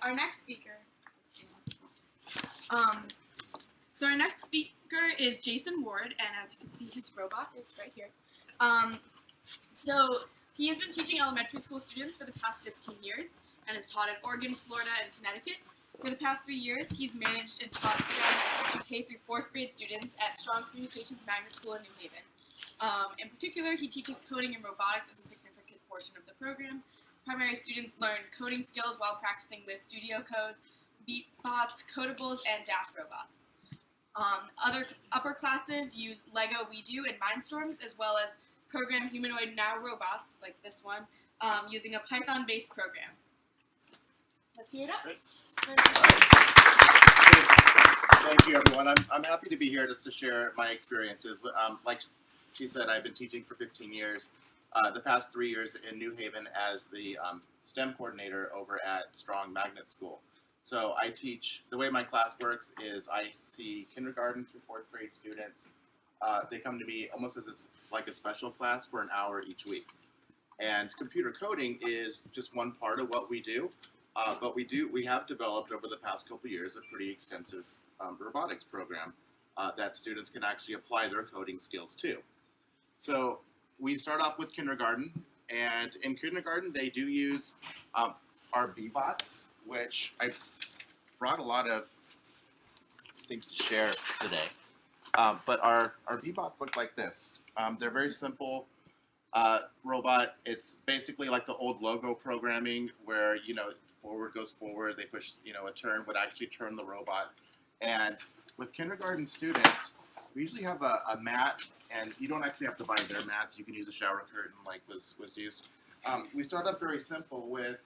our next speaker. So our next speaker is Jason Ward, and as you can see, his robot is right here. So he has been teaching elementary school students for the past 15 years and has taught at Oregon, Florida, and Connecticut. For the past 3 years, he's managed and taught STEM to K through 4th grade students at Strong Communications Magnet School in New Haven. In particular, he teaches coding and robotics as a significant portion of the program. Primary students learn coding skills while practicing with Studio Code, Beatbots, Codables, and Dash robots. Other upper classes use Lego WeDo and Mindstorms, as well as program humanoid now robots, like this one, using a Python-based program. Let's hear it up. Thank you, everyone. I'm happy to be here just to share my experiences. Like she said, I've been teaching for 15 years. The past 3 years in New Haven as the STEM coordinator over at Strong Magnet School. So I teach, the way my class works is I see kindergarten through 4th grade students. They come to me almost as like a special class for an hour each week. And computer coding is just one part of what we do. But we have developed over the past couple of years a pretty extensive robotics program that students can actually apply their coding skills to. So we start off with kindergarten, and in kindergarten they do use our B-bots, which I brought a lot of things to share today. But our B-bots look like this. They're very simple robot. It's basically like the old logo programming where, you know, forward goes forward, they push, you know, a turn would actually turn the robot. And with kindergarten students, we usually have a mat, and you don't actually have to buy their mats. You can use a shower curtain like was used. We start up very simple with,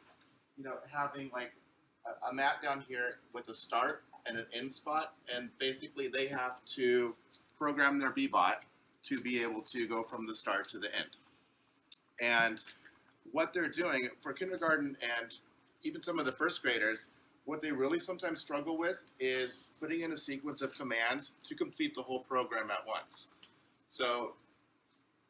you know, having like a mat down here with a start and an end spot, and basically they have to program their B-bot to be able to go from the start to the end. And what they're doing for kindergarten and even some of the first graders, what they really sometimes struggle with is putting in a sequence of commands to complete the whole program at once. So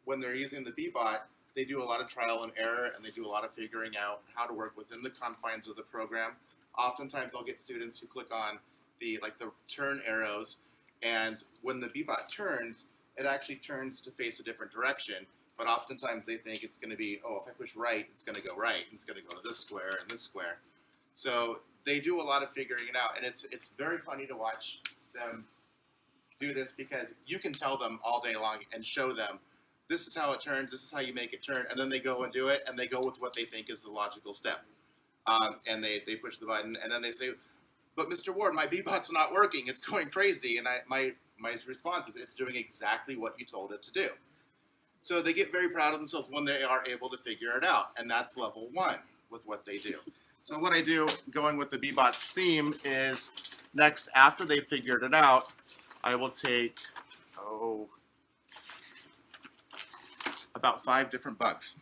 when they're using the B-bot, they do a lot of trial and error, and they do a lot of figuring out how to work within the confines of the program. Oftentimes I'll get students who click on the turn arrows, and when the B-bot turns, it actually turns to face a different direction. But oftentimes they think it's going to be, oh, if I push right, it's going to go right. It's going to go to this square and this square. So they do a lot of figuring it out, and it's very funny to watch them do this, because you can tell them all day long and show them, this is how it turns, this is how you make it turn, and then they go and do it, and they go with what they think is the logical step. And they push the button, and then they say, but Mr. Ward, my B-bot's not working, it's going crazy. And my response is, it's doing exactly what you told it to do. So they get very proud of themselves when they are able to figure it out, and that's level 1 with what they do. So what I do, going with the B-bot's theme, is next, after they've figured it out, I will take, about 5 different bugs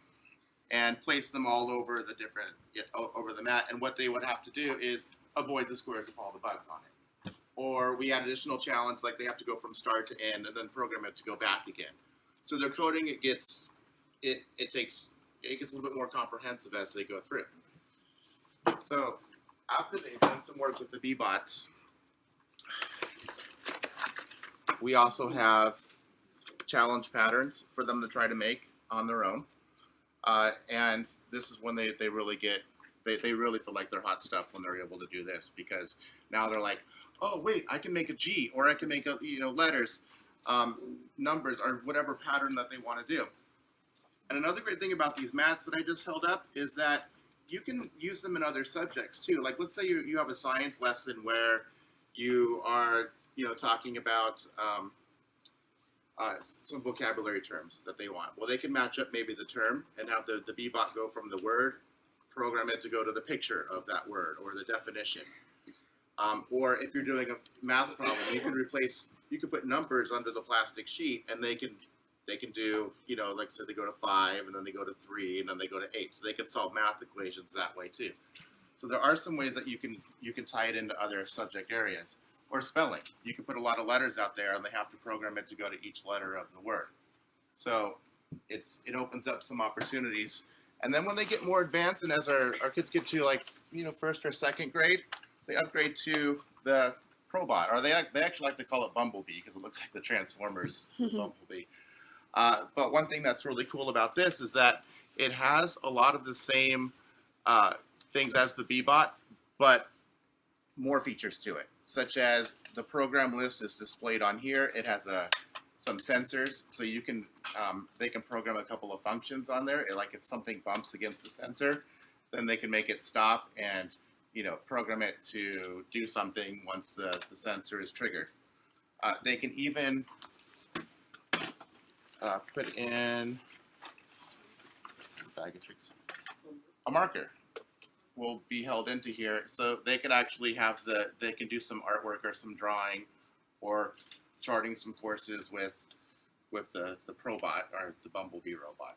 and place them all over the mat. And what they would have to do is avoid the squares of all the bugs on it. Or we add additional challenge, like they have to go from start to end and then program it to go back again. So their coding, it gets a little bit more comprehensive as they go through. So after they've done some work with the B-bots, we also have challenge patterns for them to try to make on their own. And this is when they really feel like they're hot stuff when they're able to do this, because now they're like, oh wait, I can make a G, or I can make letters, numbers, or whatever pattern that they want to do. And another great thing about these mats that I just held up is that you can use them in other subjects too. Like, let's say you have a science lesson where you are talking about some vocabulary terms that they want. Well, they can match up maybe the term and have the B-bot go from the word, program it to go to the picture of that word or the definition. Or if you're doing a math problem, you can put numbers under the plastic sheet, and they can do, like I said, they go to 5, and then they go to 3, and then they go to 8. So they can solve math equations that way too. So there are some ways that you can tie it into other subject areas. Or spelling. You can put a lot of letters out there, and they have to program it to go to each letter of the word. So it opens up some opportunities. And then when they get more advanced, and as our kids get to like, first or second grade, they upgrade to the Probot, or they actually like to call it Bumblebee because it looks like the Transformers Bumblebee. But one thing that's really cool about this is that it has a lot of the same things as the Bebot, but more features to it, such as the program list is displayed on here. It has some sensors, so you can they can program a couple of functions on there. Like if something bumps against the sensor, then they can make it stop and program it to do something once the sensor is triggered. They can even put in a marker will be held into here, so they can actually have they can do some artwork or some drawing or charting some courses with the Probot or the Bumblebee robot.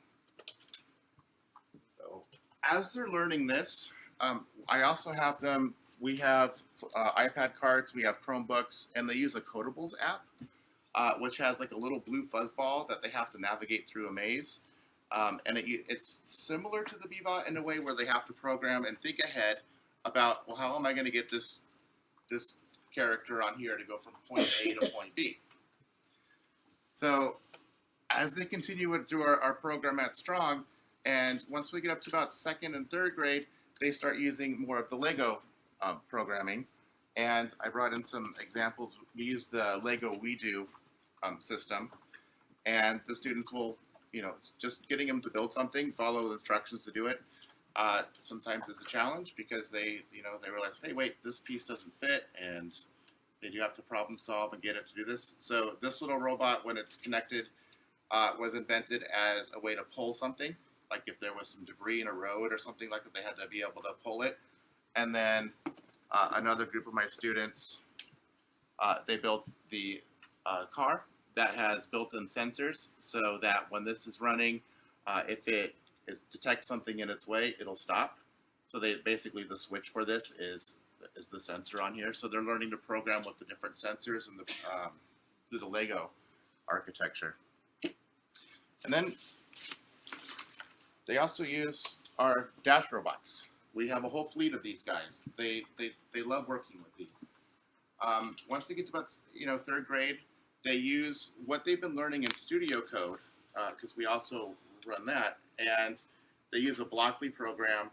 So as they're learning this, I also have them, we have iPad cards, we have Chromebooks, and they use a Codables app, which has like a little blue fuzzball that they have to navigate through a maze. And it's similar to the Bebot in a way where they have to program and think ahead about, well, how am I going to get this character on here to go from point A to point B? So as they continue it through our program at Strong, and once we get up to about second and third grade, they start using more of the Lego programming. And I brought in some examples. We use the Lego WeDo system, and the students will, just getting them to build something, follow the instructions to do it, sometimes is a challenge because they realize, hey, wait, this piece doesn't fit, and they do have to problem solve and get it to do this. So this little robot, when it's connected, was invented as a way to pull something. Like if there was some debris in a road or something like that, they had to be able to pull it. And then another group of my students, they built the car that has built-in sensors so that when this is running, if it detects something in its way, it'll stop. So basically the switch for this is the sensor on here. So they're learning to program with the different sensors and through the Lego architecture. And then they also use our dash robots. We have a whole fleet of these guys. They love working with these. Once they get to about third grade, they use what they've been learning in Studio Code, because we also run that, and they use a Blockly program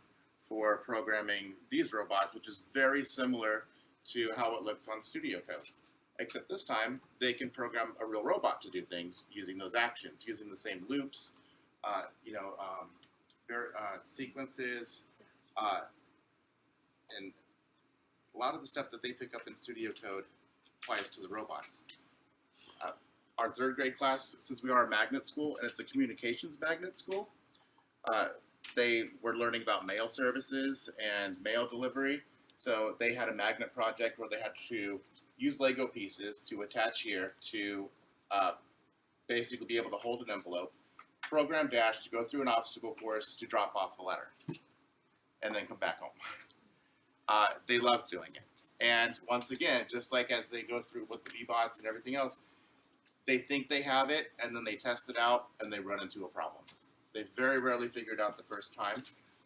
for programming these robots, which is very similar to how it looks on Studio Code. Except this time, they can program a real robot to do things using those actions, using the same loops, sequences, and a lot of the stuff that they pick up in Studio Code applies to the robots. Our third grade class, since we are a magnet school and it's a communications magnet school, they were learning about mail services and mail delivery. So they had a magnet project where they had to use Lego pieces to attach here to basically be able to hold an envelope, program Dash to go through an obstacle course to drop off the letter, and then come back home. They love doing it. And once again, just like as they go through with the Bebots and everything else, they think they have it, and then they test it out, and they run into a problem. They very rarely figure it out the first time,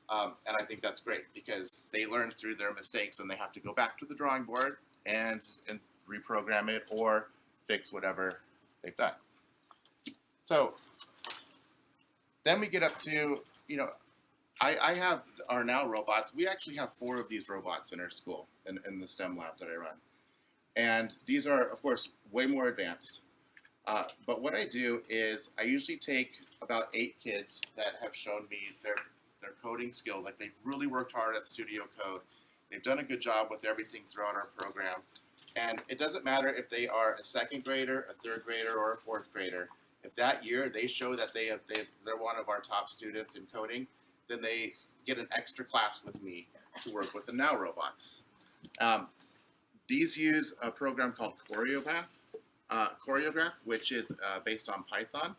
and I think that's great because they learn through their mistakes, and they have to go back to the drawing board and reprogram it or fix whatever they've done. So then we get up to, I have our now robots. We actually have 4 of these robots in our school, in the STEM lab that I run. And these are, of course, way more advanced. But what I do is I usually take about 8 kids that have shown me their coding skills. Like they've really worked hard at Studio Code. They've done a good job with everything throughout our program. And it doesn't matter if they are a 2nd grader, a 3rd grader, or a 4th grader. If that year they show that they're one of our top students in coding, then they get an extra class with me to work with the Now robots. These use a program called Choreograph, which is based on Python.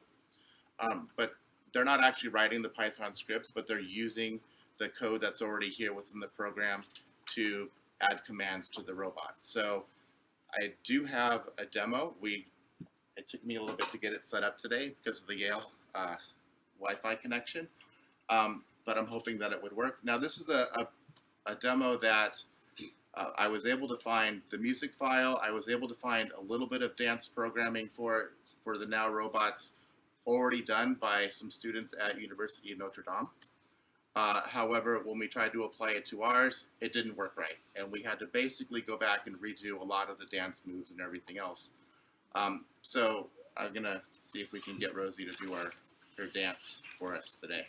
But they're not actually writing the Python scripts, but they're using the code that's already here within the program to add commands to the robot. So I do have a demo. It took me a little bit to get it set up today because of the Yale Wi-Fi connection. but I'm hoping that it would work. Now, this is a demo that I was able to find the music file. I was able to find a little bit of dance programming for the Now Robots already done by some students at University of Notre Dame. However, when we tried to apply it to ours, it didn't work right. And we had to basically go back and redo a lot of the dance moves and everything else. So I'm gonna see if we can get Rosie to do her dance for us today.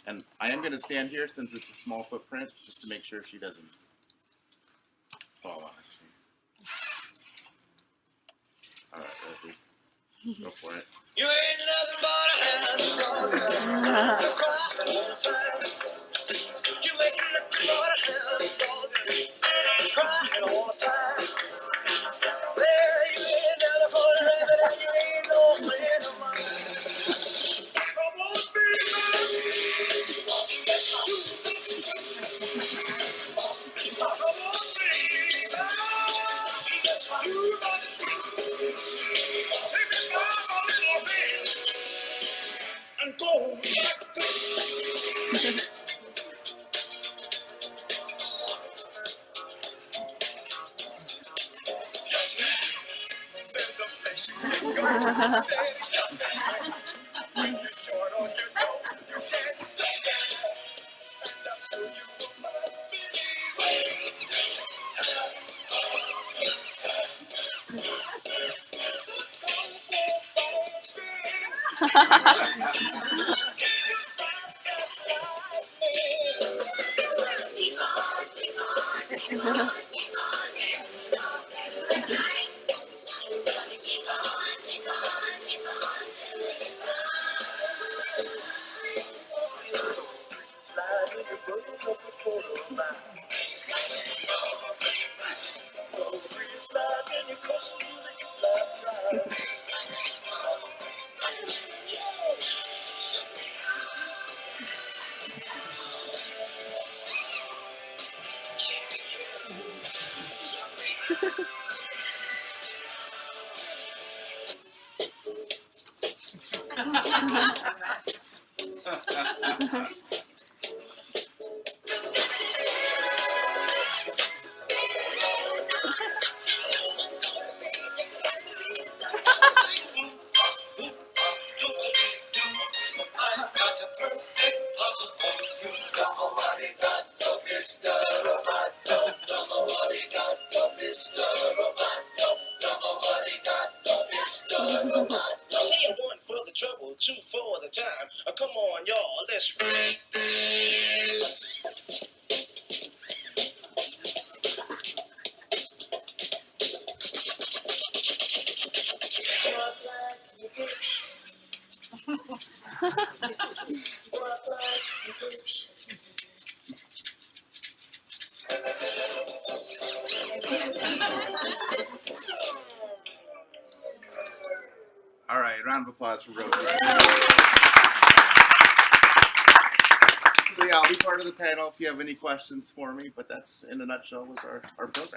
And I am gonna stand here since it's a small footprint, just to make sure she doesn't fall on us. All right, Rosie, go for it. You ain't nothing but a hound dog. You cry all the time. You ain't nothing but a hound dog. Crying all the time. Well, you ain't nothing but a rabbit and you ain't no friend of mine. I won't be mad. Yes, you. I won't be mad. Yes, you. Take me by my little hand and go like this. There's a place you can go. Say, young man, when you're short on your road, you can't stay there. And I'm sure you will not believe it. The song for Say one for the trouble, two for the time. Come on, y'all, let's read this. All right, round of applause for Rosie. So yeah, I'll be part of the panel if you have any questions for me, but that's in a nutshell was our program.